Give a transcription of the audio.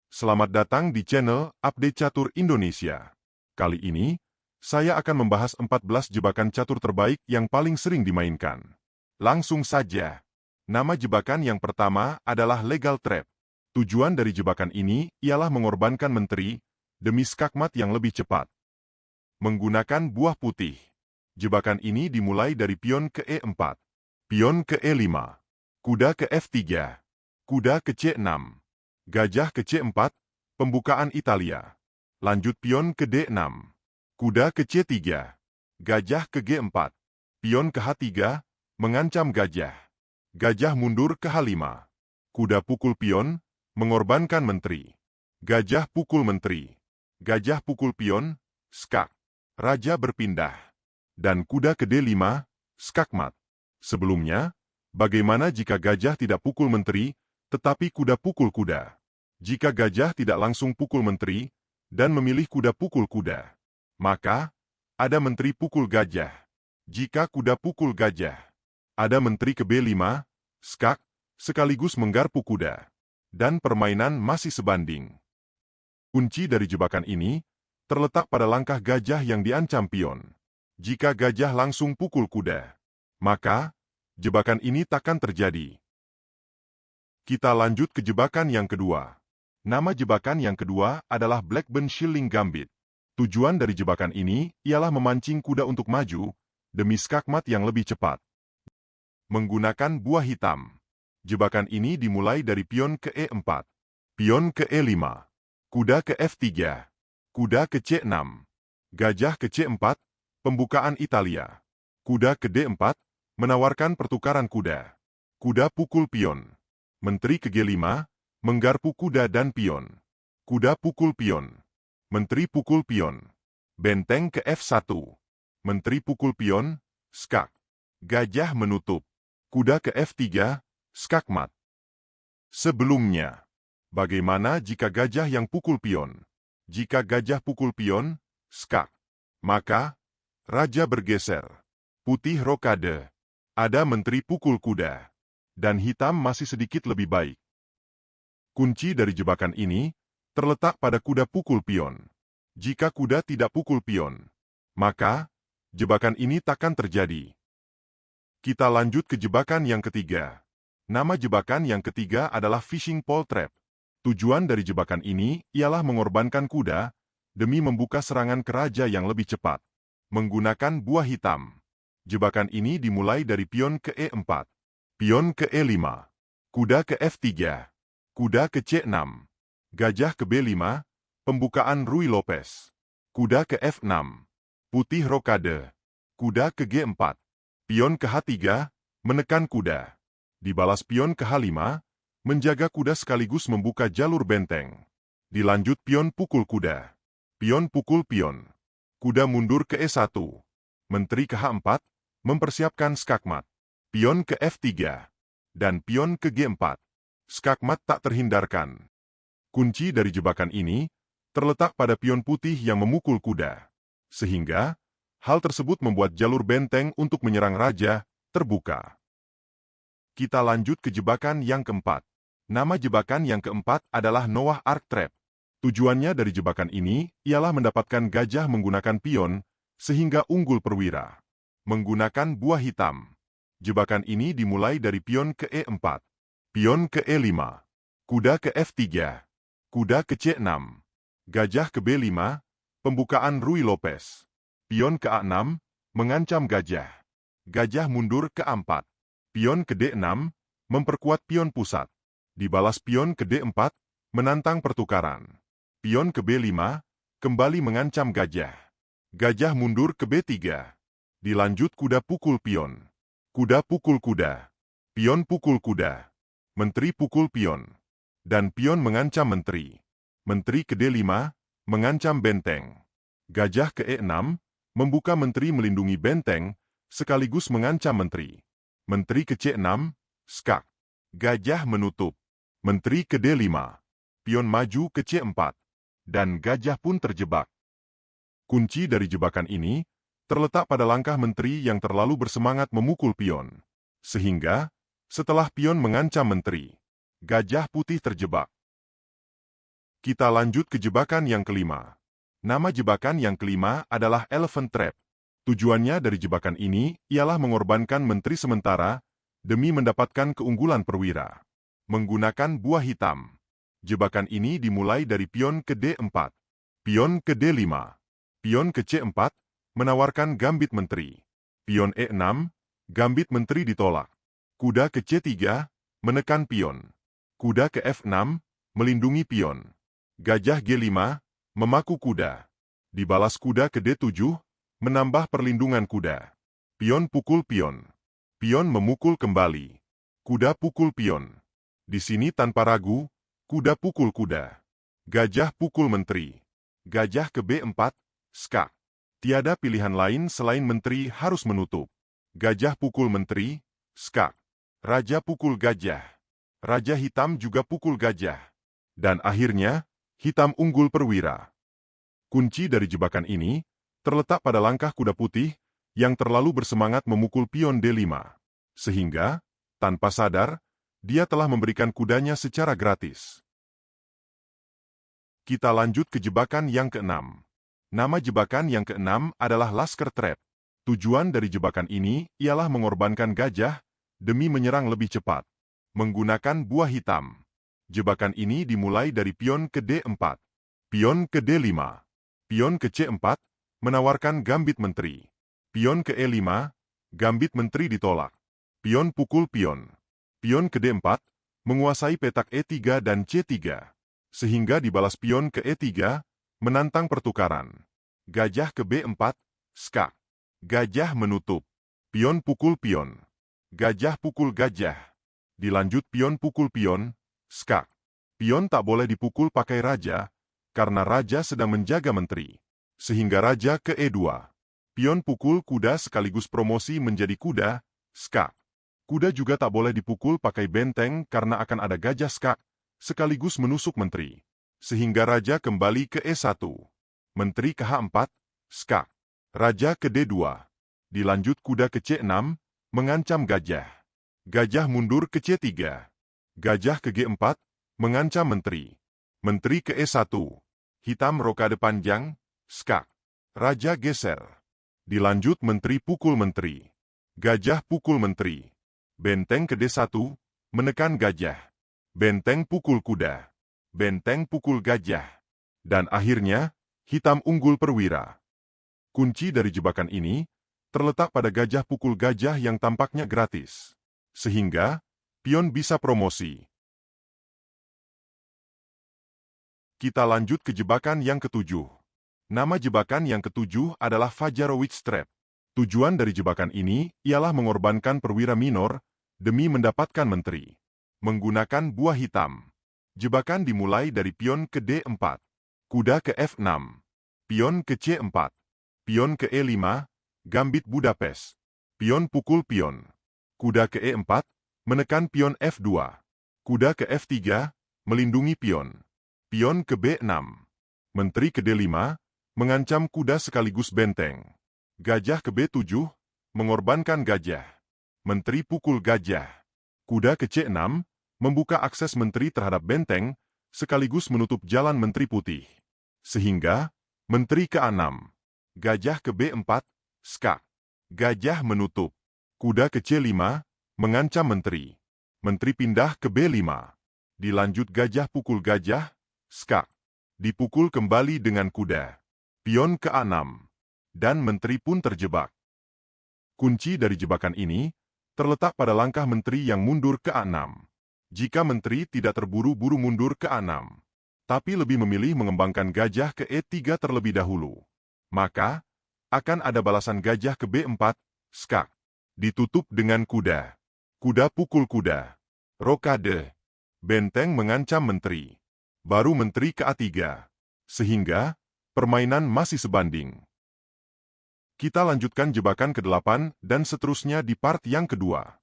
Selamat datang di channel Update Catur Indonesia. Kali ini, saya akan membahas 14 jebakan catur terbaik yang paling sering dimainkan. Langsung saja. Nama jebakan yang pertama adalah Legal Trap. Tujuan dari jebakan ini ialah mengorbankan menteri demi skakmat yang lebih cepat. Menggunakan buah putih. Jebakan ini dimulai dari pion ke E4, pion ke E5, kuda ke F3, kuda ke C6. Gajah ke C4, pembukaan Italia. Lanjut pion ke D6. Kuda ke C3. Gajah ke G4. Pion ke H3, mengancam gajah. Gajah mundur ke H5. Kuda pukul pion, mengorbankan menteri. Gajah pukul menteri. Gajah pukul pion, skak. Raja berpindah. Dan kuda ke D5, skakmat. Sebelumnya, bagaimana jika gajah tidak pukul menteri, tetapi kuda pukul kuda? Jika gajah tidak langsung pukul menteri, dan memilih kuda pukul kuda, maka ada menteri pukul gajah. Jika kuda pukul gajah, ada menteri ke B5, skak, sekaligus menggarpu kuda. Dan permainan masih sebanding. Kunci dari jebakan ini terletak pada langkah gajah yang diancam pion. Jika gajah langsung pukul kuda, maka jebakan ini takkan terjadi. Kita lanjut ke jebakan yang kedua. Nama jebakan yang kedua adalah Blackburn Shilling Gambit. Tujuan dari jebakan ini ialah memancing kuda untuk maju demi skakmat yang lebih cepat. Menggunakan buah hitam. Jebakan ini dimulai dari pion ke E4, pion ke E5, kuda ke F3, kuda ke C6, gajah ke C4, pembukaan Italia. Kuda ke D4, menawarkan pertukaran kuda. Kuda pukul pion. Menteri ke G5, menggarpu kuda dan pion. Kuda pukul pion. Menteri pukul pion. Benteng ke F1. Menteri pukul pion, skak. Gajah menutup. Kuda ke F3, skakmat. Sebelumnya, bagaimana jika gajah yang pukul pion? Jika gajah pukul pion, skak. Maka, raja bergeser. Putih rokade. Ada menteri pukul kuda. Dan hitam masih sedikit lebih baik. Kunci dari jebakan ini terletak pada kuda pukul pion. Jika kuda tidak pukul pion, maka jebakan ini takkan terjadi. Kita lanjut ke jebakan yang ketiga. Nama jebakan yang ketiga adalah Fishing Pole Trap. Tujuan dari jebakan ini ialah mengorbankan kuda demi membuka serangan ke raja yang lebih cepat. Menggunakan buah hitam. Jebakan ini dimulai dari pion ke E4, pion ke E5, kuda ke F3, kuda ke C6, gajah ke B5, pembukaan Ruy Lopez. Kuda ke F6, putih rokade. Kuda ke G4, pion ke H3, menekan kuda. Dibalas pion ke H5, menjaga kuda sekaligus membuka jalur benteng. Dilanjut pion pukul kuda. Pion pukul pion. Kuda mundur ke E1. Menteri ke H4, mempersiapkan skakmat. Pion ke F3. Dan pion ke G4. Skakmat tak terhindarkan. Kunci dari jebakan ini terletak pada pion putih yang memukul kuda. Sehingga, hal tersebut membuat jalur benteng untuk menyerang raja terbuka. Kita lanjut ke jebakan yang keempat. Nama jebakan yang keempat adalah Noah Ark Trap. Tujuannya dari jebakan ini ialah mendapatkan gajah menggunakan pion sehingga unggul perwira. Menggunakan buah hitam. Jebakan ini dimulai dari pion ke E4. Pion ke E5, kuda ke F3, kuda ke C6, gajah ke B5, pembukaan Ruy Lopez. Pion ke A6, mengancam gajah. Gajah mundur ke A4. Pion ke D6, memperkuat pion pusat. Dibalas pion ke D4, menantang pertukaran. Pion ke B5, kembali mengancam gajah. Gajah mundur ke B3. Dilanjut kuda pukul pion. Kuda pukul kuda. Pion pukul kuda. Menteri pukul pion. Dan pion mengancam menteri. Menteri ke D5, mengancam benteng. Gajah ke E6, membuka menteri melindungi benteng, sekaligus mengancam menteri. Menteri ke C6, skak. Gajah menutup. Menteri ke D5, pion maju ke C4. Dan gajah pun terjebak. Kunci dari jebakan ini terletak pada langkah menteri yang terlalu bersemangat memukul pion. Sehingga, setelah pion mengancam menteri, gajah putih terjebak. Kita lanjut ke jebakan yang kelima. Nama jebakan yang kelima adalah Elephant Trap. Tujuannya dari jebakan ini ialah mengorbankan menteri sementara demi mendapatkan keunggulan perwira. Menggunakan buah hitam. Jebakan ini dimulai dari pion ke D4. Pion ke D5. Pion ke C4, menawarkan gambit menteri. Pion E6, gambit menteri ditolak. Kuda ke C3, menekan pion. Kuda ke F6, melindungi pion. Gajah G5, memaku kuda. Dibalas kuda ke D7, menambah perlindungan kuda. Pion pukul pion. Pion memukul kembali. Kuda pukul pion. Di sini tanpa ragu, kuda pukul kuda. Gajah pukul menteri. Gajah ke B4, skak. Tiada pilihan lain selain menteri harus menutup. Gajah pukul menteri, skak. Raja pukul gajah. Raja hitam juga pukul gajah. Dan akhirnya, hitam unggul perwira. Kunci dari jebakan ini terletak pada langkah kuda putih yang terlalu bersemangat memukul pion D5. Sehingga, tanpa sadar, dia telah memberikan kudanya secara gratis. Kita lanjut ke jebakan yang keenam. Nama jebakan yang keenam adalah Lasker Trap. Tujuan dari jebakan ini ialah mengorbankan gajah demi menyerang lebih cepat. Menggunakan buah hitam. Jebakan ini dimulai dari pion ke D4. Pion ke D5. Pion ke C4, menawarkan gambit menteri. Pion ke E5, gambit menteri ditolak. Pion pukul pion. Pion ke D4, menguasai petak E3 dan C3. Sehingga dibalas pion ke E3, menantang pertukaran. Gajah ke B4, skak. Gajah menutup. Pion pukul pion. Gajah pukul gajah. Dilanjut pion pukul pion, skak. Pion tak boleh dipukul pakai raja, karena raja sedang menjaga menteri. Sehingga raja ke E2. Pion pukul kuda sekaligus promosi menjadi kuda, skak. Kuda juga tak boleh dipukul pakai benteng karena akan ada gajah skak, sekaligus menusuk menteri. Sehingga raja kembali ke E1. Menteri ke H4, skak. Raja ke D2. Dilanjut kuda ke C6, mengancam gajah. Gajah mundur ke C3. Gajah ke G4, mengancam menteri. Menteri ke E1. Hitam rokade panjang, skak. Raja geser. Dilanjut menteri pukul menteri. Gajah pukul menteri. Benteng ke D1, menekan gajah. Benteng pukul kuda. Benteng pukul gajah. Dan akhirnya, hitam unggul perwira. Kunci dari jebakan ini terletak pada gajah pukul gajah yang tampaknya gratis. Sehingga, pion bisa promosi. Kita lanjut ke jebakan yang ketujuh. Nama jebakan yang ketujuh adalah Fajarowicz Trap. Tujuan dari jebakan ini ialah mengorbankan perwira minor demi mendapatkan menteri. Menggunakan buah hitam. Jebakan dimulai dari pion ke D4. Kuda ke F6. Pion ke C4. Pion ke E5, gambit Budapest. Pion pukul pion. Kuda ke E4, menekan pion F2. Kuda ke F3, melindungi pion. Pion ke B6. Menteri ke D5, mengancam kuda sekaligus benteng. Gajah ke B7, mengorbankan gajah. Menteri pukul gajah. Kuda ke C6, membuka akses menteri terhadap benteng, sekaligus menutup jalan menteri putih. Sehingga, menteri ke A6. Gajah ke B4, skak. Gajah menutup. Kuda ke C5, mengancam menteri. Menteri pindah ke B5. Dilanjut gajah pukul gajah, skak. Dipukul kembali dengan kuda. Pion ke A6. Dan menteri pun terjebak. Kunci dari jebakan ini terletak pada langkah menteri yang mundur ke A6. Jika menteri tidak terburu-buru mundur ke A6, tapi lebih memilih mengembangkan gajah ke E3 terlebih dahulu, maka akan ada balasan gajah ke B4, skak. Ditutup dengan kuda. Kuda pukul kuda. Rokade. Benteng mengancam menteri. Baru menteri ke A3. Sehingga, permainan masih sebanding. Kita lanjutkan jebakan ke-8 dan seterusnya di part yang kedua.